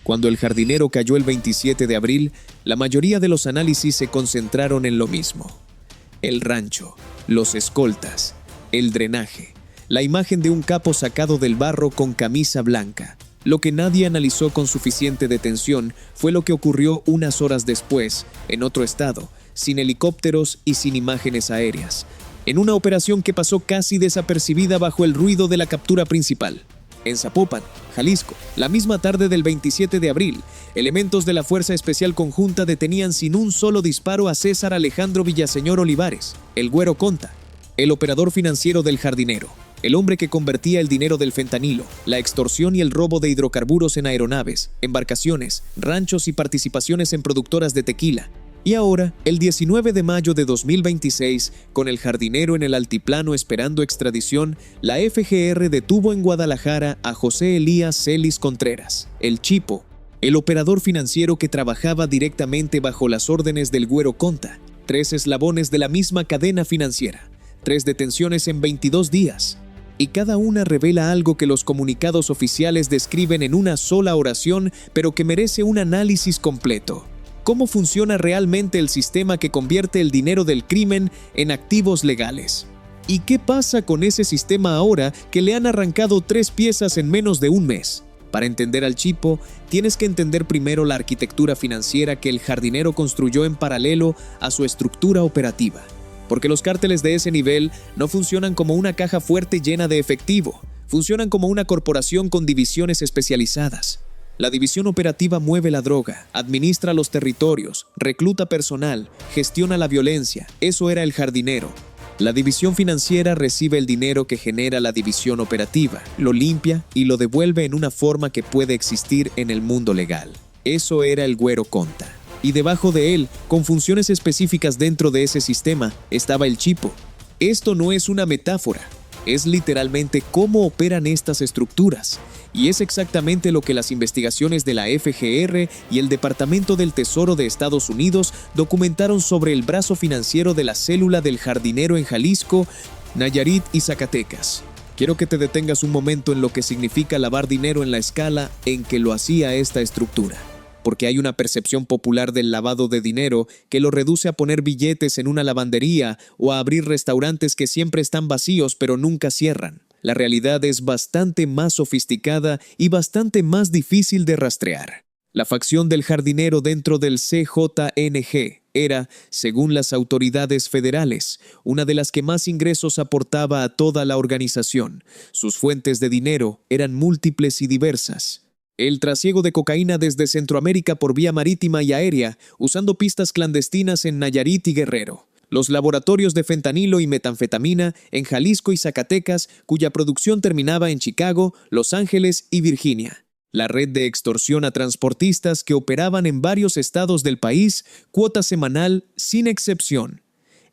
Cuando el jardinero cayó el 27 de abril, la mayoría de los análisis se concentraron en lo mismo: el rancho, los escoltas, el drenaje, la imagen de un capo sacado del barro con camisa blanca. Lo que nadie analizó con suficiente detención fue lo que ocurrió unas horas después, en otro estado, sin helicópteros y sin imágenes aéreas, en una operación que pasó casi desapercibida bajo el ruido de la captura principal. En Zapopan, Jalisco, la misma tarde del 27 de abril, elementos de la Fuerza Especial Conjunta detenían sin un solo disparo a César Alejandro Villaseñor Olivares, el Güero Conta, el operador financiero del jardinero, el hombre que convertía el dinero del fentanilo, la extorsión y el robo de hidrocarburos en aeronaves, embarcaciones, ranchos y participaciones en productoras de tequila. Y ahora, el 19 de mayo de 2026, con el jardinero en el altiplano esperando extradición, la FGR detuvo en Guadalajara a José Elías Celis Contreras, el Chipo, el operador financiero que trabajaba directamente bajo las órdenes del Güero Conta. 3 eslabones de la misma cadena financiera, 3 detenciones en 22 días. Y cada una revela algo que los comunicados oficiales describen en una sola oración, pero que merece un análisis completo. ¿Cómo funciona realmente el sistema que convierte el dinero del crimen en activos legales? ¿Y qué pasa con ese sistema ahora que le han arrancado 3 piezas en menos de un mes? Para entender al Chipo, tienes que entender primero la arquitectura financiera que el jardinero construyó en paralelo a su estructura operativa. Porque los cárteles de ese nivel no funcionan como una caja fuerte llena de efectivo, funcionan como una corporación con divisiones especializadas. La división operativa mueve la droga, administra los territorios, recluta personal, gestiona la violencia. Eso era el jardinero. La división financiera recibe el dinero que genera la división operativa, lo limpia y lo devuelve en una forma que puede existir en el mundo legal. Eso era el Güero Conta. Y debajo de él, con funciones específicas dentro de ese sistema, estaba el Chipo. Esto no es una metáfora, es literalmente cómo operan estas estructuras. Y es exactamente lo que las investigaciones de la FGR y el Departamento del Tesoro de Estados Unidos documentaron sobre el brazo financiero de la célula del jardinero en Jalisco, Nayarit y Zacatecas. Quiero que te detengas un momento en lo que significa lavar dinero en la escala en que lo hacía esta estructura. Porque hay una percepción popular del lavado de dinero que lo reduce a poner billetes en una lavandería o a abrir restaurantes que siempre están vacíos pero nunca cierran. La realidad es bastante más sofisticada y bastante más difícil de rastrear. La facción del jardinero dentro del CJNG era, según las autoridades federales, una de las que más ingresos aportaba a toda la organización. Sus fuentes de dinero eran múltiples y diversas. El trasiego de cocaína desde Centroamérica por vía marítima y aérea, usando pistas clandestinas en Nayarit y Guerrero. Los laboratorios de fentanilo y metanfetamina en Jalisco y Zacatecas, cuya producción terminaba en Chicago, Los Ángeles y Virginia. La red de extorsión a transportistas que operaban en varios estados del país, cuota semanal sin excepción.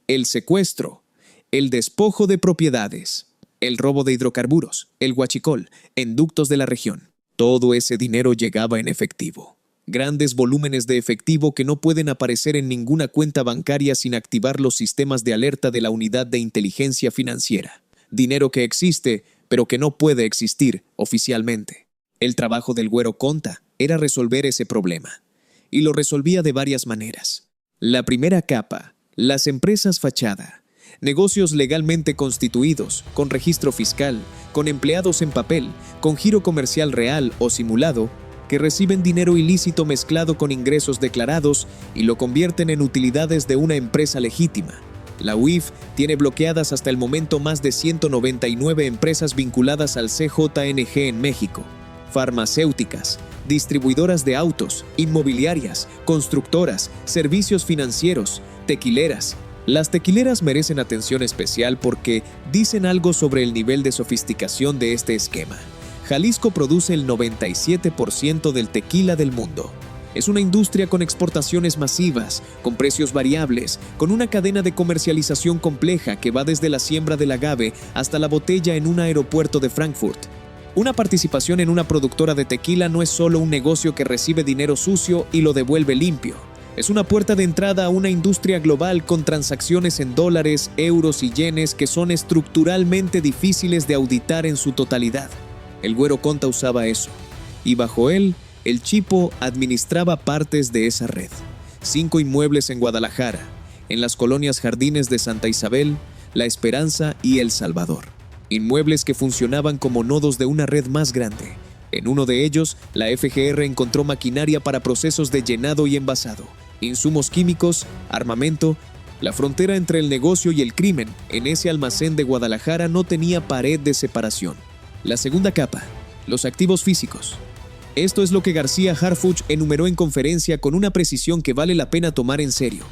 El secuestro, el despojo de propiedades, el robo de hidrocarburos, el huachicol, en ductos de la región. Todo ese dinero llegaba en efectivo. Grandes volúmenes de efectivo que no pueden aparecer en ninguna cuenta bancaria sin activar los sistemas de alerta de la Unidad de Inteligencia Financiera. Dinero que existe, pero que no puede existir oficialmente. El trabajo del Güero Conta era resolver ese problema. Y lo resolvía de varias maneras. La primera capa, las empresas fachada. Negocios legalmente constituidos, con registro fiscal, con empleados en papel, con giro comercial real o simulado, que reciben dinero ilícito mezclado con ingresos declarados y lo convierten en utilidades de una empresa legítima. La UIF tiene bloqueadas hasta el momento más de 199 empresas vinculadas al CJNG en México. Farmacéuticas, distribuidoras de autos, inmobiliarias, constructoras, servicios financieros, tequileras. Las tequileras merecen atención especial porque dicen algo sobre el nivel de sofisticación de este esquema. Jalisco produce el 97% del tequila del mundo. Es una industria con exportaciones masivas, con precios variables, con una cadena de comercialización compleja que va desde la siembra del agave hasta la botella en un aeropuerto de Frankfurt. Una participación en una productora de tequila no es solo un negocio que recibe dinero sucio y lo devuelve limpio. Es una puerta de entrada a una industria global con transacciones en dólares, euros y yenes que son estructuralmente difíciles de auditar en su totalidad. El Güero Conta usaba eso, y bajo él el Chipo administraba partes de esa red. 5 inmuebles en Guadalajara, en las colonias Jardines de Santa Isabel, La Esperanza y El Salvador. Inmuebles que funcionaban como nodos de una red más grande. En uno de ellos, la FGR encontró maquinaria para procesos de llenado y envasado, insumos químicos, armamento. La frontera entre el negocio y el crimen en ese almacén de Guadalajara no tenía pared de separación. La segunda capa, los activos físicos. Esto es lo que García Harfuch enumeró en conferencia con una precisión que vale la pena tomar en serio.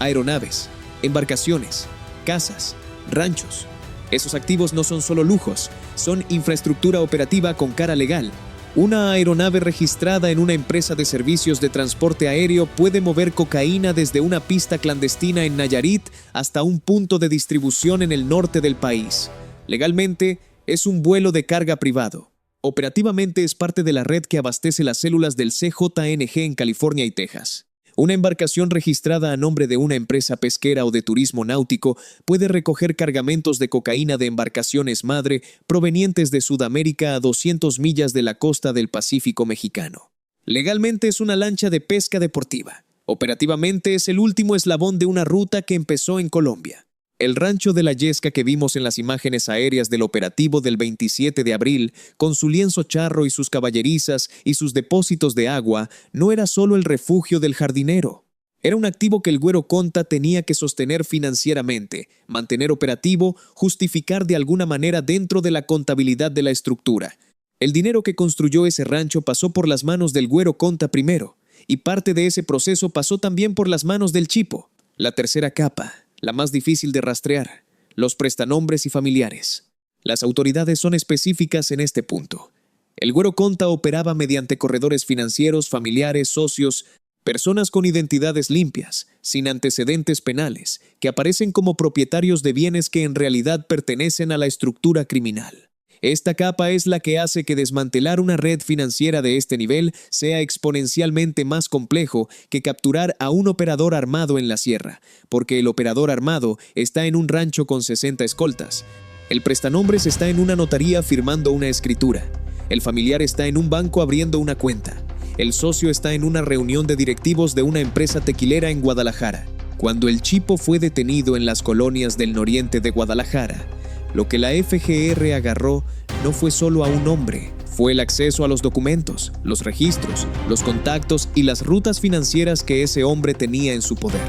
Aeronaves, embarcaciones, casas, ranchos. Esos activos no son solo lujos, son infraestructura operativa con cara legal. Una aeronave registrada en una empresa de servicios de transporte aéreo puede mover cocaína desde una pista clandestina en Nayarit hasta un punto de distribución en el norte del país. Legalmente, es un vuelo de carga privado. Operativamente es parte de la red que abastece las células del CJNG en California y Texas. Una embarcación registrada a nombre de una empresa pesquera o de turismo náutico puede recoger cargamentos de cocaína de embarcaciones madre provenientes de Sudamérica a 200 millas de la costa del Pacífico mexicano. Legalmente es una lancha de pesca deportiva. Operativamente es el último eslabón de una ruta que empezó en Colombia. El rancho de la Yesca que vimos en las imágenes aéreas del operativo del 27 de abril, con su lienzo charro y sus caballerizas y sus depósitos de agua, no era solo el refugio del jardinero. Era un activo que el Güero Conta tenía que sostener financieramente, mantener operativo, justificar de alguna manera dentro de la contabilidad de la estructura. El dinero que construyó ese rancho pasó por las manos del Güero Conta primero, y parte de ese proceso pasó también por las manos del Chipo. La tercera capa, la más difícil de rastrear, los prestanombres y familiares. Las autoridades son específicas en este punto. El Güero Conta operaba mediante corredores financieros, familiares, socios, personas con identidades limpias, sin antecedentes penales, que aparecen como propietarios de bienes que en realidad pertenecen a la estructura criminal. Esta capa es la que hace que desmantelar una red financiera de este nivel sea exponencialmente más complejo que capturar a un operador armado en la sierra, porque el operador armado está en un rancho con 60 escoltas. El prestanombres está en una notaría firmando una escritura. El familiar está en un banco abriendo una cuenta. El socio está en una reunión de directivos de una empresa tequilera en Guadalajara. Cuando el Chipo fue detenido en las colonias del noriente de Guadalajara, lo que la FGR agarró no fue solo a un hombre, fue el acceso a los documentos, los registros, los contactos y las rutas financieras que ese hombre tenía en su poder.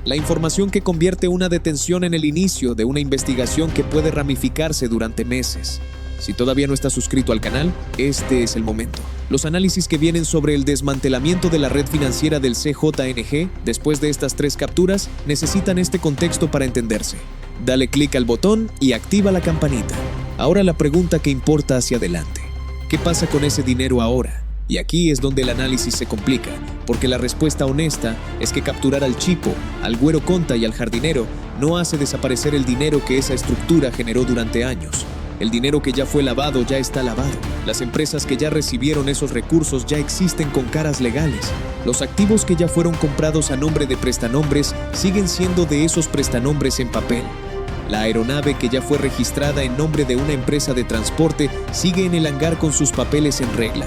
La información que convierte una detención en el inicio de una investigación que puede ramificarse durante meses. Si todavía no estás suscrito al canal, este es el momento. Los análisis que vienen sobre el desmantelamiento de la red financiera del CJNG después de estas 3 capturas necesitan este contexto para entenderse. Dale clic al botón y activa la campanita. Ahora la pregunta que importa hacia adelante. ¿Qué pasa con ese dinero ahora? Y aquí es donde el análisis se complica, porque la respuesta honesta es que capturar al Chipo, al Güero Conta y al jardinero no hace desaparecer el dinero que esa estructura generó durante años. El dinero que ya fue lavado ya está lavado. Las empresas que ya recibieron esos recursos ya existen con caras legales. Los activos que ya fueron comprados a nombre de prestanombres siguen siendo de esos prestanombres en papel. La aeronave que ya fue registrada en nombre de una empresa de transporte sigue en el hangar con sus papeles en regla.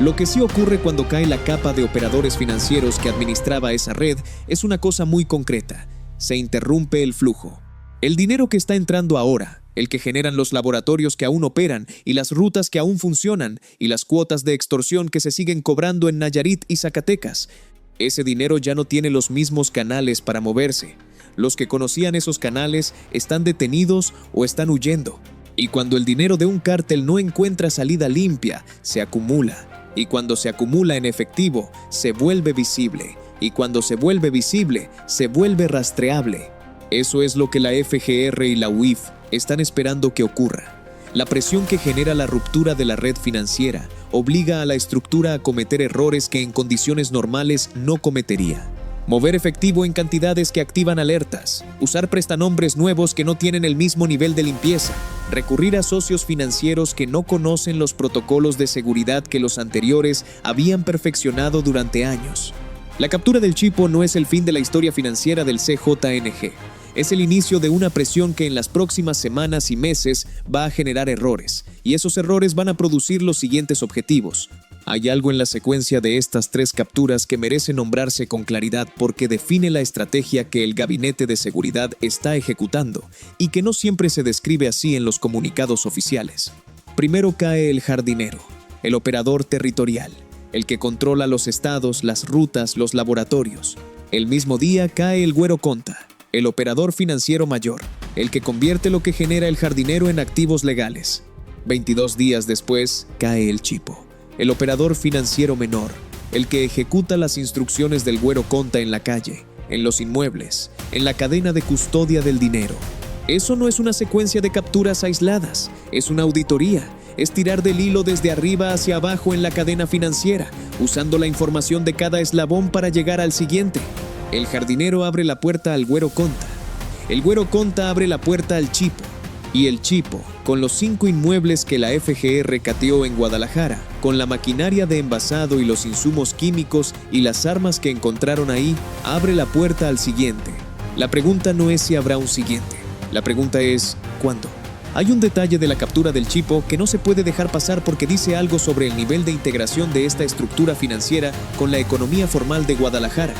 Lo que sí ocurre cuando cae la capa de operadores financieros que administraba esa red es una cosa muy concreta. Se interrumpe el flujo. El dinero que está entrando ahora, el que generan los laboratorios que aún operan y las rutas que aún funcionan y las cuotas de extorsión que se siguen cobrando en Nayarit y Zacatecas, ese dinero ya no tiene los mismos canales para moverse. Los que conocían esos canales están detenidos o están huyendo. Y cuando el dinero de un cártel no encuentra salida limpia, se acumula. Y cuando se acumula en efectivo, se vuelve visible. Y cuando se vuelve visible, se vuelve rastreable. Eso es lo que la FGR y la UIF están esperando que ocurra. La presión que genera la ruptura de la red financiera obliga a la estructura a cometer errores que en condiciones normales no cometería. Mover efectivo en cantidades que activan alertas, usar prestanombres nuevos que no tienen el mismo nivel de limpieza, recurrir a socios financieros que no conocen los protocolos de seguridad que los anteriores habían perfeccionado durante años. La captura del Chipo no es el fin de la historia financiera del CJNG. Es el inicio de una presión que en las próximas semanas y meses va a generar errores, y esos errores van a producir los siguientes objetivos. Hay algo en la secuencia de estas 3 capturas que merece nombrarse con claridad porque define la estrategia que el Gabinete de Seguridad está ejecutando y que no siempre se describe así en los comunicados oficiales. Primero cae el jardinero, el operador territorial, el que controla los estados, las rutas, los laboratorios. El mismo día cae el güero conta, el operador financiero mayor, el que convierte lo que genera el jardinero en activos legales. 22 días después cae el chipo, el operador financiero menor, el que ejecuta las instrucciones del güero conta en la calle, en los inmuebles, en la cadena de custodia del dinero. Eso no es una secuencia de capturas aisladas, es una auditoría, es tirar del hilo desde arriba hacia abajo en la cadena financiera, usando la información de cada eslabón para llegar al siguiente. El jardinero abre la puerta al güero conta, el güero conta abre la puerta al chipo, y el chipo, con los 5 inmuebles que la FGR cateó en Guadalajara, con la maquinaria de envasado y los insumos químicos y las armas que encontraron ahí, abre la puerta al siguiente. La pregunta no es si habrá un siguiente, la pregunta es ¿cuándo? Hay un detalle de la captura del chipo que no se puede dejar pasar porque dice algo sobre el nivel de integración de esta estructura financiera con la economía formal de Guadalajara.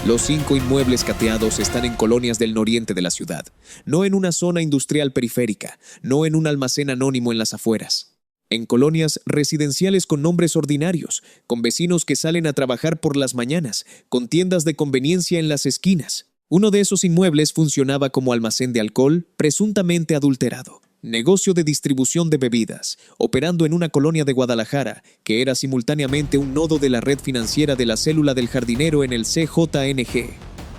Los 5 inmuebles cateados están en colonias del noriente de la ciudad, no en una zona industrial periférica, no en un almacén anónimo en las afueras. En colonias residenciales con nombres ordinarios, con vecinos que salen a trabajar por las mañanas, con tiendas de conveniencia en las esquinas. Uno de esos inmuebles funcionaba como almacén de alcohol presuntamente adulterado. Negocio de distribución de bebidas, operando en una colonia de Guadalajara, que era simultáneamente un nodo de la red financiera de la célula del jardinero en el CJNG.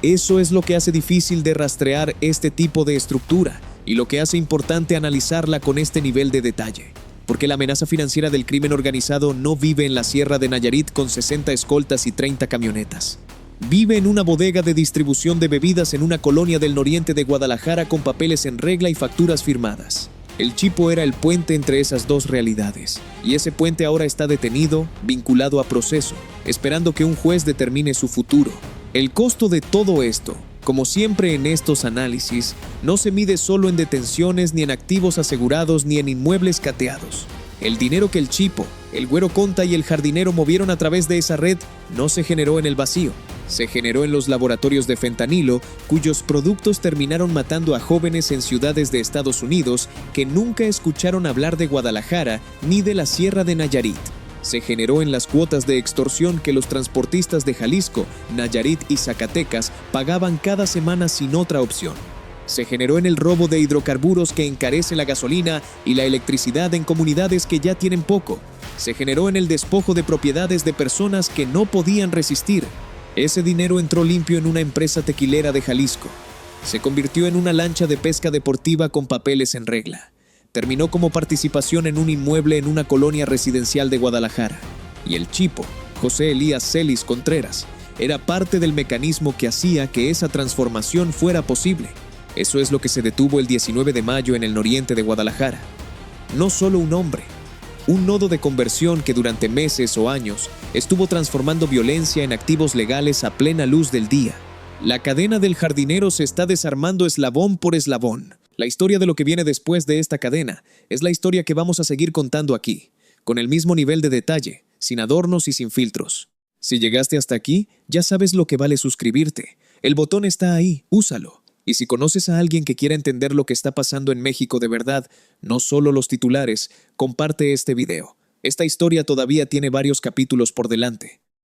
Eso es lo que hace difícil de rastrear este tipo de estructura y lo que hace importante analizarla con este nivel de detalle. Porque la amenaza financiera del crimen organizado no vive en la Sierra de Nayarit con 60 escoltas y 30 camionetas. Vive en una bodega de distribución de bebidas en una colonia del noriente de Guadalajara con papeles en regla y facturas firmadas. El chipo era el puente entre esas 2 realidades, y ese puente ahora está detenido, vinculado a proceso, esperando que un juez determine su futuro. El costo de todo esto, como siempre en estos análisis, no se mide solo en detenciones, ni en activos asegurados, ni en inmuebles cateados. El dinero que el chipo, el güero conta y el jardinero movieron a través de esa red no se generó en el vacío. Se generó en los laboratorios de fentanilo, cuyos productos terminaron matando a jóvenes en ciudades de Estados Unidos que nunca escucharon hablar de Guadalajara ni de la Sierra de Nayarit. Se generó en las cuotas de extorsión que los transportistas de Jalisco, Nayarit y Zacatecas pagaban cada semana sin otra opción. Se generó en el robo de hidrocarburos que encarece la gasolina y la electricidad en comunidades que ya tienen poco. Se generó en el despojo de propiedades de personas que no podían resistir. Ese dinero entró limpio en una empresa tequilera de Jalisco. Se convirtió en una lancha de pesca deportiva con papeles en regla. Terminó como participación en un inmueble en una colonia residencial de Guadalajara. Y el chipo, José Elías Celis Contreras, era parte del mecanismo que hacía que esa transformación fuera posible. Eso es lo que se detuvo el 19 de mayo en el noriente de Guadalajara. No solo un hombre, un nodo de conversión que durante meses o años estuvo transformando violencia en activos legales a plena luz del día. La cadena del jardinero se está desarmando eslabón por eslabón. La historia de lo que viene después de esta cadena es la historia que vamos a seguir contando aquí, con el mismo nivel de detalle, sin adornos y sin filtros. Si llegaste hasta aquí, ya sabes lo que vale suscribirte. El botón está ahí, úsalo. Y si conoces a alguien que quiera entender lo que está pasando en México de verdad, no solo los titulares, comparte este video. Esta historia todavía tiene varios capítulos por delante.